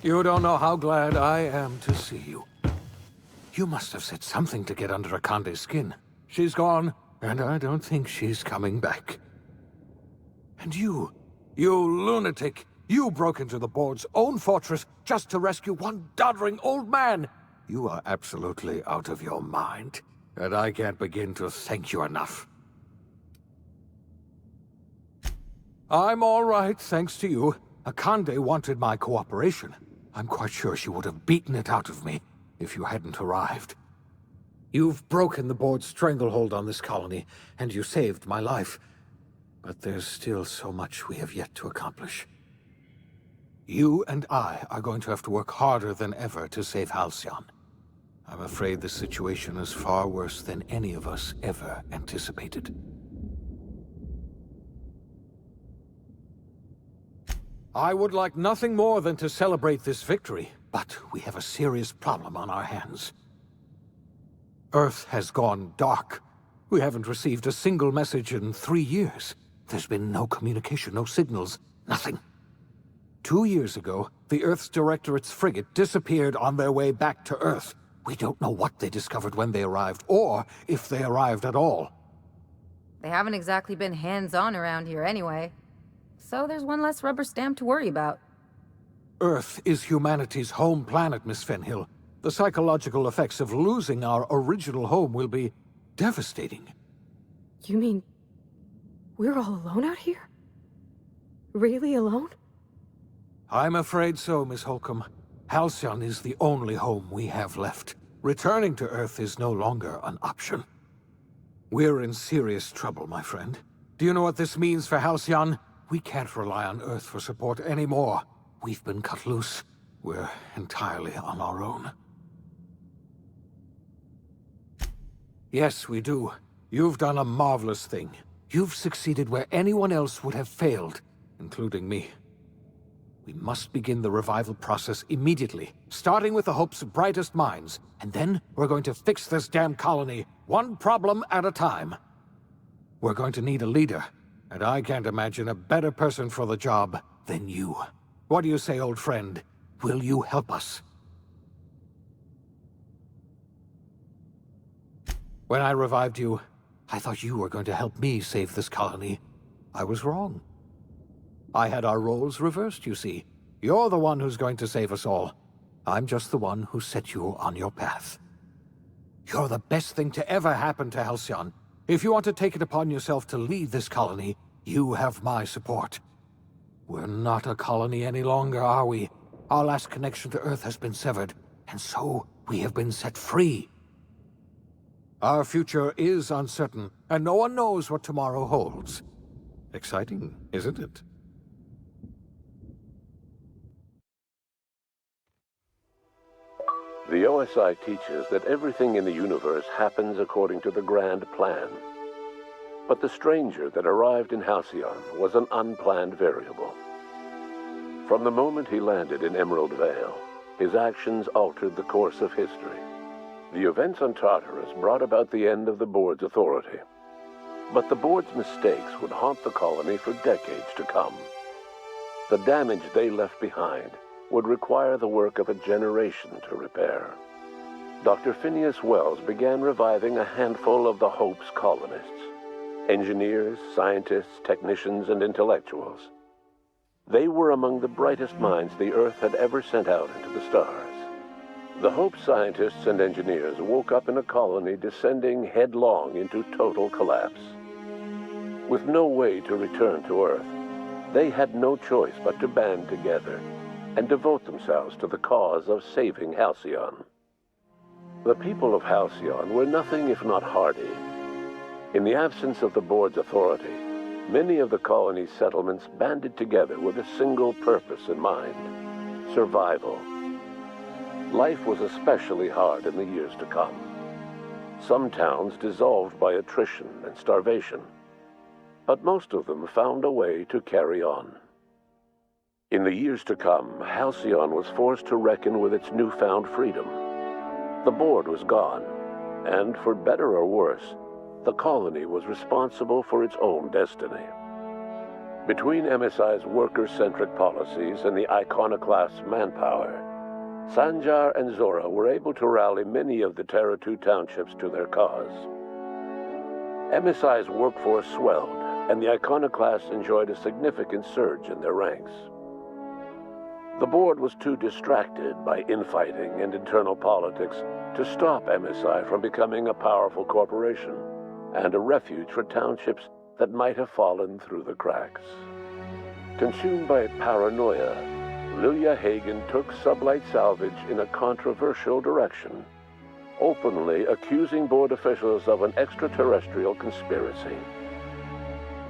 You don't know how glad I am to see you. You must have said something to get under Akande's skin. She's gone, and I don't think she's coming back. And you lunatic, you broke into the board's own fortress just to rescue one doddering old man. You are absolutely out of your mind, and I can't begin to thank you enough. I'm all right, thanks to you. Akande wanted my cooperation. I'm quite sure she would have beaten it out of me if you hadn't arrived. You've broken the board's stranglehold on this colony, and you saved my life. But there's still so much we have yet to accomplish. You and I are going to have to work harder than ever to save Halcyon. I'm afraid the situation is far worse than any of us ever anticipated. I would like nothing more than to celebrate this victory, but we have a serious problem on our hands. Earth has gone dark. We haven't received a single message in 3 years. There's been no communication, no signals, nothing. 2 years ago, the Earth's Directorate's frigate disappeared on their way back to Earth. We don't know what they discovered when they arrived, or if they arrived at all. They haven't exactly been hands-on around here anyway. So there's one less rubber stamp to worry about. Earth is humanity's home planet, Miss Fenhill. The psychological effects of losing our original home will be devastating. You mean we're all alone out here? Really alone? I'm afraid so, Miss Holcomb. Halcyon is the only home we have left. Returning to Earth is no longer an option. We're in serious trouble, my friend. Do you know what this means for Halcyon? We can't rely on Earth for support anymore. We've been cut loose. We're entirely on our own. Yes, we do. You've done a marvelous thing. You've succeeded where anyone else would have failed, including me. We must begin the revival process immediately, starting with the Hope's brightest minds, and then we're going to fix this damn colony, one problem at a time. We're going to need a leader, and I can't imagine a better person for the job than you. What do you say, old friend? Will you help us? When I revived you, I thought you were going to help me save this colony. I was wrong. I had our roles reversed, you see. You're the one who's going to save us all. I'm just the one who set you on your path. You're the best thing to ever happen to Halcyon. If you want to take it upon yourself to lead this colony, you have my support. We're not a colony any longer, are we? Our last connection to Earth has been severed, and so we have been set free. Our future is uncertain, and no one knows what tomorrow holds. Exciting, isn't it? The OSI teaches that everything in the universe happens according to the grand plan. But the stranger that arrived in Halcyon was an unplanned variable. From the moment he landed in Emerald Vale, his actions altered the course of history. The events on Tartarus brought about the end of the board's authority. But the board's mistakes would haunt the colony for decades to come. The damage they left behind would require the work of a generation to repair. Dr. Phineas Wells began reviving a handful of the Hope's colonists. Engineers, scientists, technicians, and intellectuals. They were among the brightest minds the Earth had ever sent out into the stars. The Hope scientists and engineers woke up in a colony descending headlong into total collapse. With no way to return to Earth, they had no choice but to band together and devote themselves to the cause of saving Halcyon. The people of Halcyon were nothing if not hardy. In the absence of the board's authority, many of the colony's settlements banded together with a single purpose in mind: survival. Life was especially hard in the years to come. Some towns dissolved by attrition and starvation, but most of them found a way to carry on. In the years to come, Halcyon was forced to reckon with its newfound freedom. The board was gone, and for better or worse, the colony was responsible for its own destiny. Between MSI's worker-centric policies and the iconoclast's manpower, Sanjar and Zora were able to rally many of the Terra 2 townships to their cause. MSI's workforce swelled, and the iconoclasts enjoyed a significant surge in their ranks. The board was too distracted by infighting and internal politics to stop MSI from becoming a powerful corporation and a refuge for townships that might have fallen through the cracks. Consumed by paranoia, Lilia Hagen took Sublight Salvage in a controversial direction, openly accusing board officials of an extraterrestrial conspiracy.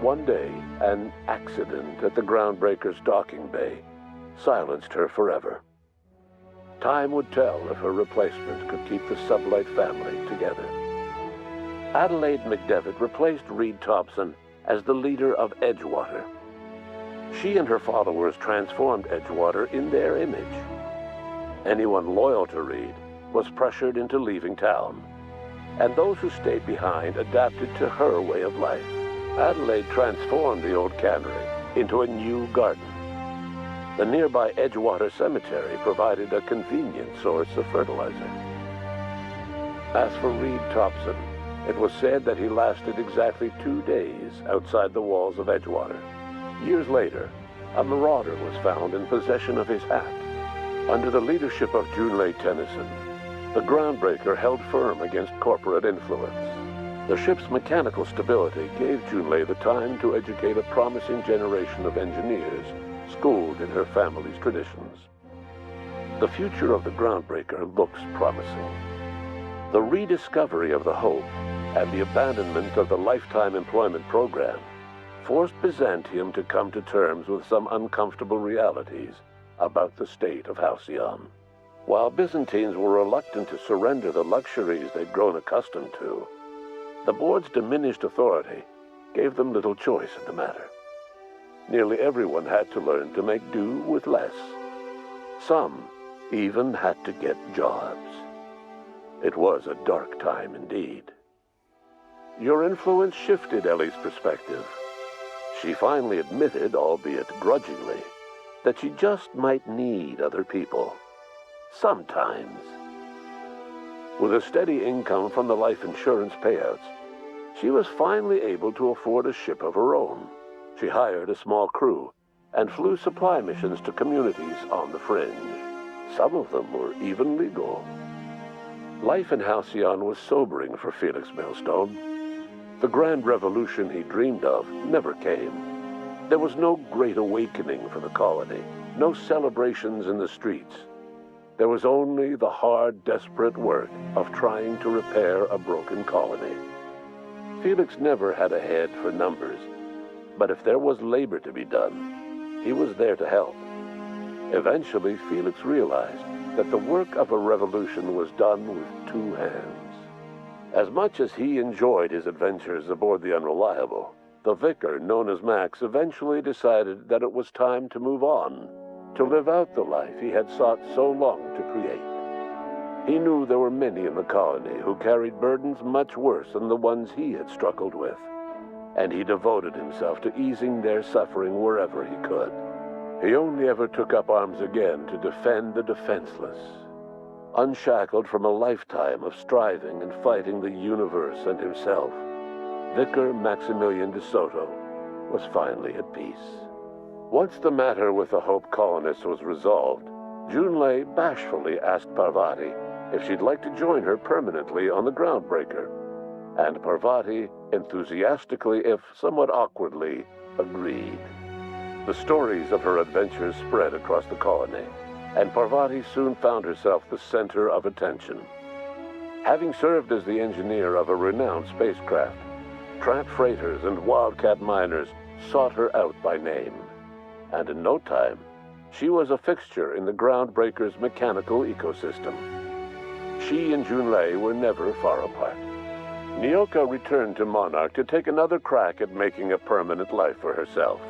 One day, an accident at the Groundbreaker's docking bay silenced her forever. Time would tell if her replacement could keep the Sublight family together. Adelaide McDevitt replaced Reed Thompson as the leader of Edgewater. She and her followers transformed Edgewater in their image. Anyone loyal to Reed was pressured into leaving town, and those who stayed behind adapted to her way of life. Adelaide transformed the old cannery into a new garden. The nearby Edgewater Cemetery provided a convenient source of fertilizer. As for Reed Thompson, it was said that he lasted exactly 2 days outside the walls of Edgewater. Years later, a marauder was found in possession of his hat. Under the leadership of Junlei Tennyson, the Groundbreaker held firm against corporate influence. The ship's mechanical stability gave Junlei the time to educate a promising generation of engineers schooled in her family's traditions. The future of the Groundbreaker looks promising. The rediscovery of the Hope and the abandonment of the lifetime employment program forced Byzantium to come to terms with some uncomfortable realities about the state of Halcyon. While Byzantines were reluctant to surrender the luxuries they'd grown accustomed to, the board's diminished authority gave them little choice in the matter. Nearly everyone had to learn to make do with less. Some even had to get jobs. It was a dark time indeed. Your influence shifted Ellie's perspective. She finally admitted, albeit grudgingly, that she just might need other people. Sometimes. With a steady income from the life insurance payouts, she was finally able to afford a ship of her own. She hired a small crew and flew supply missions to communities on the fringe. Some of them were even legal. Life in Halcyon was sobering for Felix Millstone. The grand revolution he dreamed of never came. There was no great awakening for the colony, no celebrations in the streets. There was only the hard, desperate work of trying to repair a broken colony. Felix never had a head for numbers, but if there was labor to be done, he was there to help. Eventually, Felix realized that the work of a revolution was done with 2 hands. As much as he enjoyed his adventures aboard the Unreliable, the vicar, known as Max, eventually decided that it was time to move on, to live out the life he had sought so long to create. He knew there were many in the colony who carried burdens much worse than the ones he had struggled with, and he devoted himself to easing their suffering wherever he could. He only ever took up arms again to defend the defenseless. Unshackled from a lifetime of striving and fighting the universe and himself, Vicar Maximilian de Soto was finally at peace. Once the matter with the Hope colonists was resolved, Junlei bashfully asked Parvati if she'd like to join her permanently on the Groundbreaker, and Parvati enthusiastically, if somewhat awkwardly, agreed. The stories of her adventures spread across the colony, and Parvati soon found herself the center of attention. Having served as the engineer of a renowned spacecraft, tramp freighters and wildcat miners sought her out by name, and in no time, she was a fixture in the Groundbreaker's mechanical ecosystem. She and Junlei were never far apart. Nyoka returned to Monarch to take another crack at making a permanent life for herself.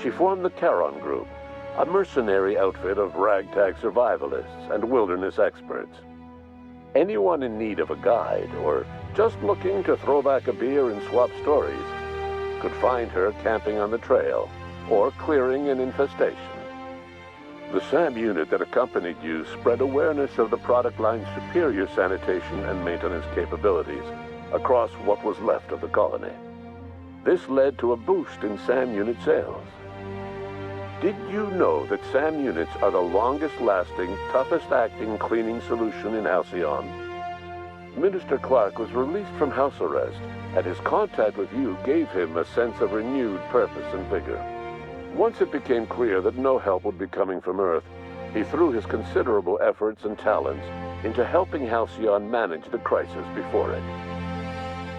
She formed the Charon Group, a mercenary outfit of ragtag survivalists and wilderness experts. Anyone in need of a guide, or just looking to throw back a beer and swap stories, could find her camping on the trail or clearing an infestation. The SAM unit that accompanied you spread awareness of the product line's superior sanitation and maintenance capabilities across what was left of the colony. This led to a boost in SAM unit sales. Did you know that SAM units are the longest-lasting, toughest-acting cleaning solution in Halcyon? Minister Clark was released from house arrest, and his contact with you gave him a sense of renewed purpose and vigor. Once it became clear that no help would be coming from Earth, he threw his considerable efforts and talents into helping Halcyon manage the crisis before it.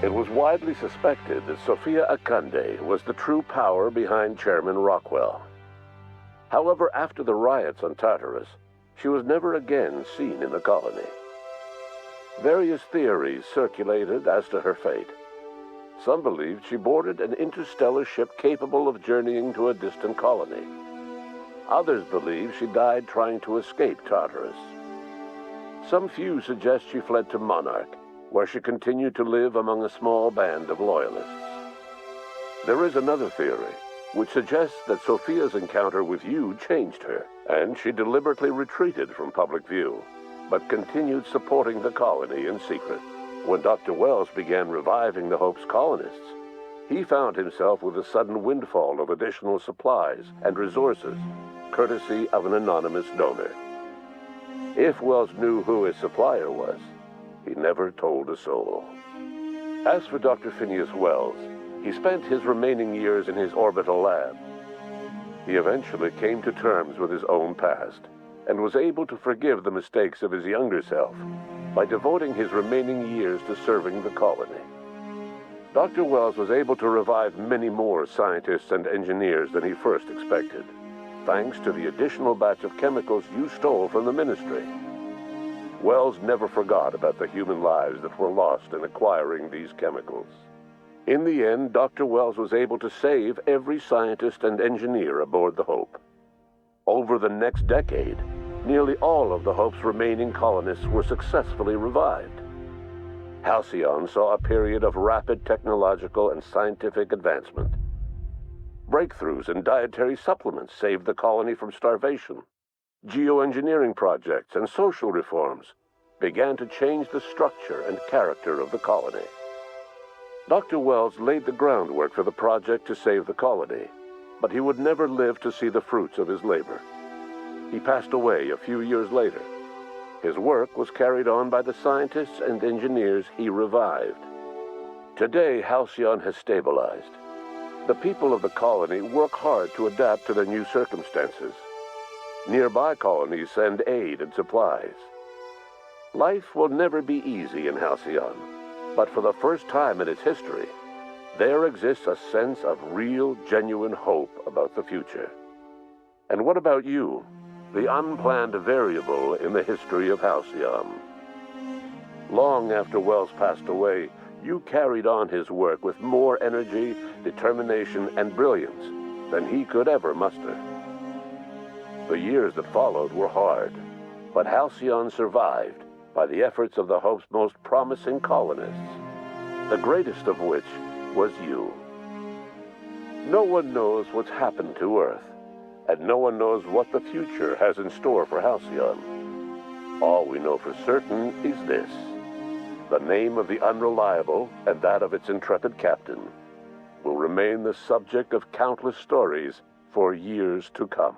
It was widely suspected that Sophia Akande was the true power behind Chairman Rockwell. However, after the riots on Tartarus, she was never again seen in the colony. Various theories circulated as to her fate. Some believed she boarded an interstellar ship capable of journeying to a distant colony. Others believed she died trying to escape Tartarus. Some few suggest she fled to Monarch, where she continued to live among a small band of loyalists. There is another theory, which suggests that Sophia's encounter with you changed her, and she deliberately retreated from public view, but continued supporting the colony in secret. When Dr. Wells began reviving the Hope's colonists, he found himself with a sudden windfall of additional supplies and resources, courtesy of an anonymous donor. If Wells knew who his supplier was, he never told a soul. As for Dr. Phineas Wells, he spent his remaining years in his orbital lab. He eventually came to terms with his own past and was able to forgive the mistakes of his younger self by devoting his remaining years to serving the colony. Dr. Wells was able to revive many more scientists and engineers than he first expected, thanks to the additional batch of chemicals you stole from the ministry. Wells never forgot about the human lives that were lost in acquiring these chemicals. In the end, Dr. Wells was able to save every scientist and engineer aboard the Hope. Over the next decade, nearly all of the Hope's remaining colonists were successfully revived. Halcyon saw a period of rapid technological and scientific advancement. Breakthroughs in dietary supplements saved the colony from starvation. Geoengineering projects and social reforms began to change the structure and character of the colony. Dr. Wells laid the groundwork for the project to save the colony, but he would never live to see the fruits of his labor. He passed away a few years later. His work was carried on by the scientists and engineers he revived. Today, Halcyon has stabilized. The people of the colony work hard to adapt to their new circumstances. Nearby colonies send aid and supplies. Life will never be easy in Halcyon, but for the first time in its history, there exists a sense of real, genuine hope about the future. And what about you, the unplanned variable in the history of Halcyon? Long after Wells passed away, you carried on his work with more energy, determination, and brilliance than he could ever muster. The years that followed were hard, but Halcyon survived by the efforts of the Hope's most promising colonists, the greatest of which was you. No one knows what's happened to Earth, and no one knows what the future has in store for Halcyon. All we know for certain is this: the name of the Unreliable and that of its intrepid captain will remain the subject of countless stories for years to come.